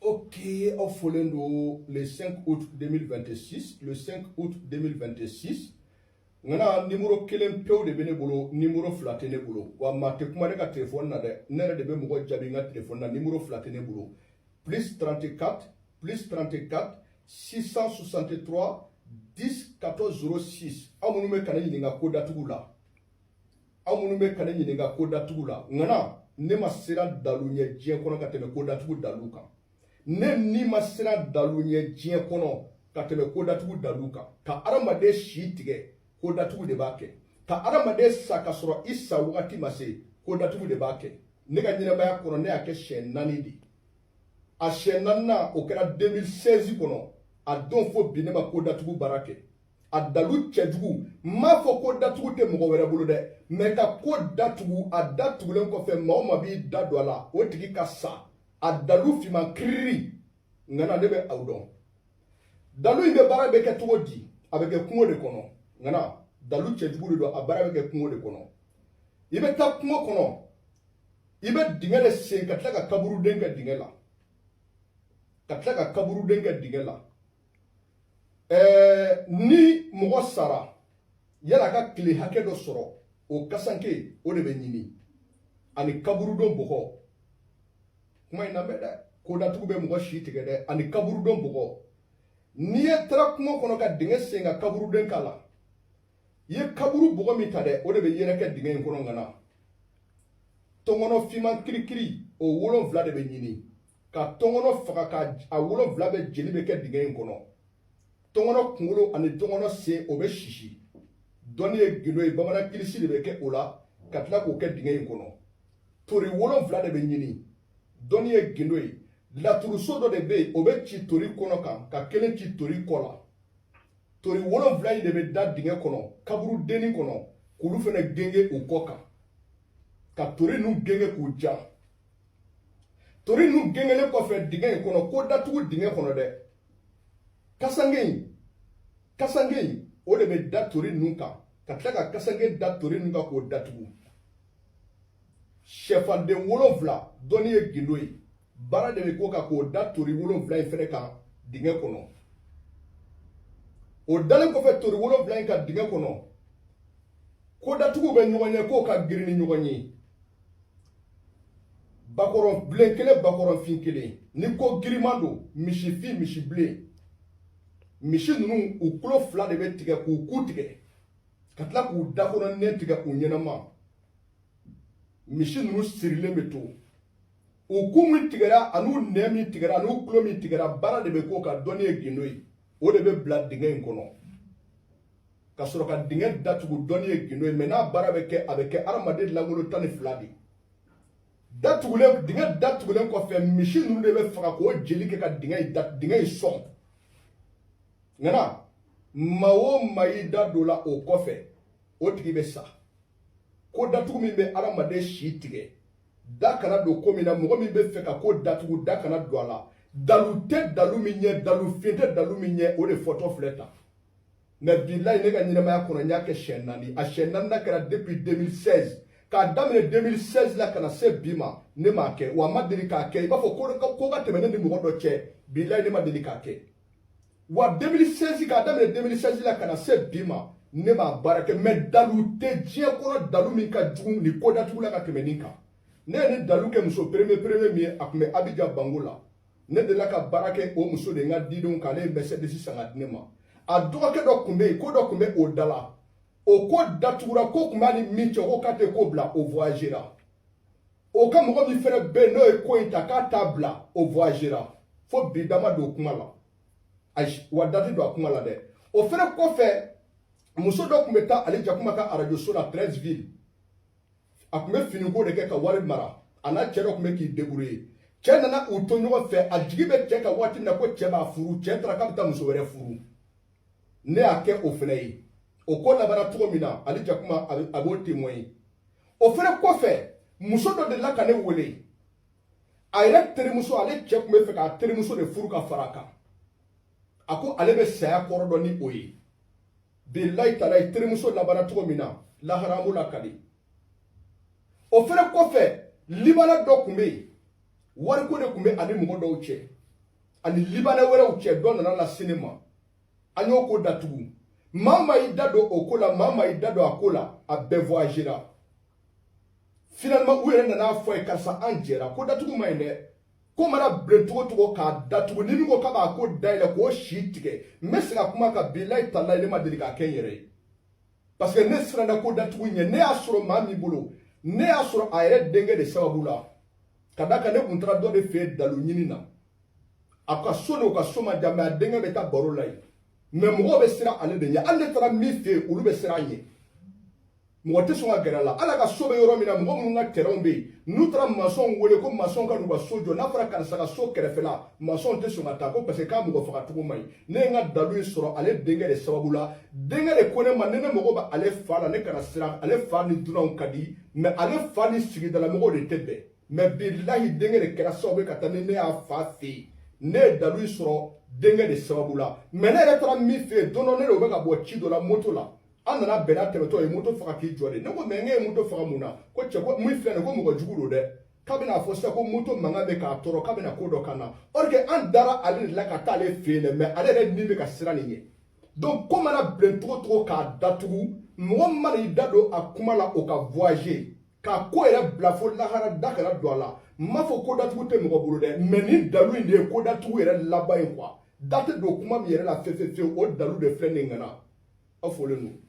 Ok, au Folendo, le 5 août 2026, le 5 août 2026, ngana numéro kelen pew de benebolo, numéro flatene bolo. Wa mate kuma de ka téléphone na de, nere de be mogo jabi nga téléphone na numéro flatene bolo. Plus 34, 663, 10 14 06. Amunu me kana yininga koda tugula. Amunu me kana yininga koda tugula. Ngana ne ma sera dalunye jien kono ka teme koda tugu daluka. Ne ni ma sera dalunye jien kono ka teme koda tugu daluka. Ka aramade shi tige koda tugu de bake. Ka aramade saka soro isa wakati mase koda tugu de bake. Ne ka nyina baya kono ne ake shen nani di. A shen nanna o kera 2016 kono. A don fo binema koda tugu barake. A dalu chejugu ma fo koda tugu te mogo were bulu de. Me ka koda tugu a da tugu len ko fe ma bi da do ala o tigi ka sa. A dalu fima kriri ngana nebe awdon. Dalu ibe bara beke tugo di abeke kungo de kono. Ngana dalu chejugu de do a bara beke kungo de kono. Ibe ta kungo kono. Ibe dingele sen katlaka kaburu denga dingela. Katlaka kaburu denga dingela. Ni mogo sara yala ka kile hake do soro o kasanke o de be nyini ani kaburu don bogo kuma ina mede ko da tugu be mogo shi tige de ani kaburu don bogo ni e tra kuma kono ka dinge senga kaburu den kala ye kaburu bogo mi tade o de be yere ka dinge kono ngana tongono fima kirikiri o wolon vla de be nyini ka tongono faka ka a wolon vla be jeli be ka dinge kono tongono kungolo ani tongono se obe shishi doni e gido e bamana kilisi de beke ola katla ko ke dinge kono tori wolon vla de be nyini doni e gido e la turuso do de be obe chi tori kono ka kelen chi tori kola tori wolon vla de be da dinge kono kaburu deni kono kulu fene genge o koka ka tori nu genge ku ja tori nu genge le ko fe dinge kono ko datugu dinge kono de Kasangei o de be datori nunka ka tla ka kasange datori nunka ko datugu chefan de wolonvla doni e gindoi bara de be ko ka ko datori wolonvla e fere ka dinge kono o dalen ko fe tori wolonvla e ka dinge kono ko datugu be nyoganye ko ka girini nyoganye bakoron blenkele bakoron finkele ni ko girimando mishi fi mishi ble mishi nunu u kulo fila de be tigɛ k'u ku tigɛ ka tila k'u dakɔnɔ nɛ tigɛ u ɲɛnama mishi nunu sirilen bɛ to u ku min tigɛra an'u nɛ min tigɛra an'u kulo min tigɛra baara de bɛ k'o ka dɔnni ye gindo ye o de bɛ bila dingɛ in kɔnɔ ka sɔrɔ ka dingɛ datugu dɔnni ye gindo ye mɛ n'a baara bɛ kɛ a bɛ kɛ adamaden langolo 12 de datugulen dingɛ datugulen kɔfɛ misi nunu de bɛ faga k'o jeli kɛ ka dingɛ in sɔn ngana mawo maida dola o kofe o tigi be sa ko datugu min be aramade shi tige da kana do ko mina mogo min be fe ka ko datugu da kana do ala dalu te dalu minye dalu fete dalu minye o de photo fleta mais billahi ne ga nyina ma kono nyake shenani a shenani na kara depuis 2016 ka damene 2016 la kana se bima ne ma ke wa madiri ka ke ba fo ko ga temene ni mogo do che billahi ne ma deli ka ke wa 2016 ka damene 2016 la kana se bima ne ma barake me dalu te jie kono dalu min ka jugu ni ko datugu la ka temeni ka ne ni dalu ke muso premier mi akume Abidjan Bangola ne de la ka barake o muso de nga didon ka le Mercedes sanga ne ma a doke do kumbe ko do kumbe o dala o ko datugura ko kuma ni minche o ka te ko bla o voyagera o ka mo mi fere be no e ko inta ka tabla o voyagera fo bidama do kuma la wa dati do kuma la de o fere ko fe muso do kumbe ta ali jakuma ka radio so la 13 ville akume fini ko de ke ka wari mara ana chero kumbe ki debrouiller chena na utonyo fe ajibe cheka wati na ko cheba furu chetra ka ta muso were furu ne ake o fene yi o ko la bara tugo mina ali jakuma abo témoin o fere ko fe muso do de la ka ne wele ayre tere muso ale chekume fe ka tere muso de furu ka faraka ako ale be saya korodo ni oyi billahi taala tere muso la bara tugo mina la haramu la kali o fere ko fe libana do kumbe wari ko de kumbe ani mugo do che ani libanais wɛrɛw cɛ dɔ nana la sini ma an y'o ko datugu maa y'i da don o ko la maa y'i da don a ko la a bɛɛ voyagera finalement u yɛrɛ nana fɔ ye karisa an jɛra ko datugu ma ɲi dɛ ko mana bilen cogo cogo k'a datugu ni min ko k'a b'a ko dayɛlɛ k'o si tigɛ n bɛ se ka kuma kan bilahi talahi ne ma deli k'a kɛ n yɛrɛ ye parce que ne siranna ko datugu ɲɛ ne y'a sɔrɔ maa min bolo ne y'a sɔrɔ a yɛrɛ denkɛ de sababu la ka da kan ne kun taara dɔ de fɛ yen dalu ɲini na a ka so ni o ka so ma jan mais a denkɛ bɛ taa baro la yen mais mɔgɔw bɛ siran ale de ɲɛ hali ne taara min fɛ yen olu bɛ siran an ɲɛ mɔgɔ tɛ sɔn ka gɛrɛ a la ala ka so bɛ yɔrɔ min na mɔgɔ minnu ka terrain bɛ yen n'u taara maçon wele ko maçon ka n'u ka so jɔ n'a fɔra karisa ka so kɛrɛfɛla maçon tɛ sɔn ka taa ko parce que k'a mɔgɔ faga cogo man ɲi ne ye n ka dalu in sɔrɔ ale denkɛ de sababu la denkɛ de ko ne ma ni ne mago bɛ ale fa la ne kana siran ale fa ni dunanw ka di mais ale fa ni sigidala mɔgɔw de tɛ bɛn mais bilahi denkɛ de kɛra sababu ye ka taa ni ne y'a fa fɛ yen ne ye dalu in sɔrɔ denkɛ de sababu la mais ne yɛrɛ taara min fɛ yen don dɔ ne de bɛ ka bɔ ci dɔ la moto la an nana bɛn n'a tɛmɛtɔ ye moto faga k'i jɔ de ne ko mais n ye moto faga mun na ko cɛ ko mun filɛ nin ko mɔgɔ jugu don dɛ k'a bɛna fɔ sisan ko moto mankan bɛ k'a tɔɔrɔ k'a bɛna ko dɔ kan na or que an dara ale de la ka taa ale fɛ yen dɛ mais ale yɛrɛ ni bɛ ka siran nin ɲɛ donc ko mana bilen cogo cogo k'a datugu mɔgɔ mana i da don a kuma la o ka voyager k'a ko yɛrɛ bila fo lahara da kana don a la n m'a fɔ ko datugu tɛ mɔgɔ bolo dɛ mais ni dalu in de ye ko datugu yɛrɛ laban ye quoi da tɛ don kuma min yɛrɛ la fewu o dalu de filɛ nin ŋana aw folen don